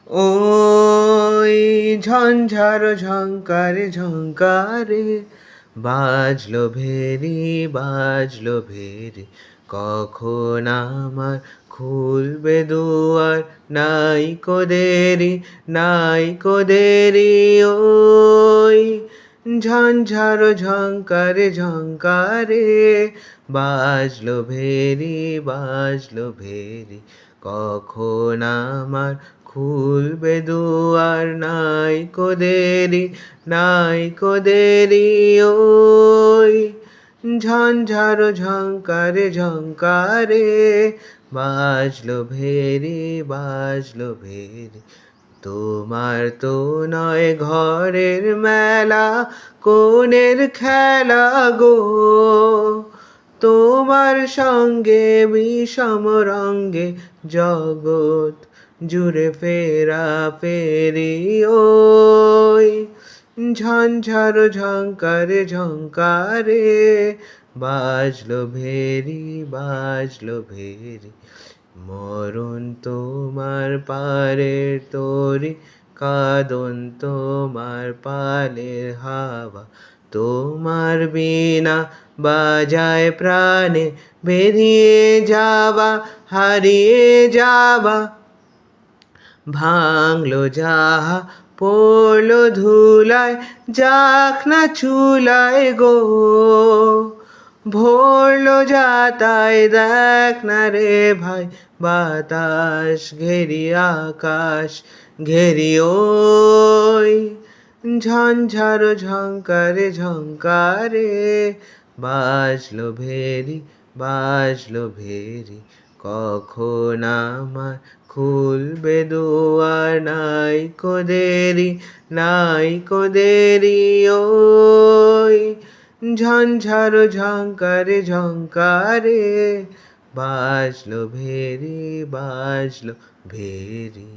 ওই ঝঞ্ঝার ঝঙ্কারে ঝঙ্কারে বাজলো ভেরি বাজলো ভেরি, কখন আমার খুলবে দুয়ার, নাইকো দেরি নাইকো দেরি। ওই ঝঞ্ঝার ঝঙ্কারে ঝঙ্কারে বাজলো ভেরি বাজলো ভেরি, কখন আমার খুলবে দুয়ার, নাইকো দেরি নাইকো দেরি। ওই ঝঞ্ঝার ঝঙ্কারে ঝঙ্কারে বাজলো ভেরি বাজলো ভেরি। তোমার তো নয় ঘরের মেলা, কোণের খেলা গো, তোমার সঙ্গে বিষম রঙ্গে জগৎ জুড়ে ফেরা ফেরি। ওই ঝঞ্ঝার ঝঙ্কারে ঝঙ্কারে বাজলো ভেরি বাজলো ভেরি, মরণ তোমার পারের তরি, কাঁদন তোমার পালের হাওয়া, তোমার বিনা বাজায় প্রাণে বেরিয়ে যাওয়া হারিয়ে যাওয়া। ভাঙলো যাহা পড়লো ধুলায়, যাক না চুলায় গো, ভরলো যাতায় দেখ না রে ভাই, বাতাস ঘেরি আকাশ ঘেরি। ওই ঝঞ্ঝার ঝঙ্কারে ঝঙ্কারে বাজলো ভেরি বাজলো ভেরি, কখন আমার খুলবে দুয়ার, নাইকো দেরি নাইকো দেরি। ওই ঝঞ্ঝার ঝঙ্কারে ঝঙ্কারে বাজলো ভেরি বাজলো ভেরি।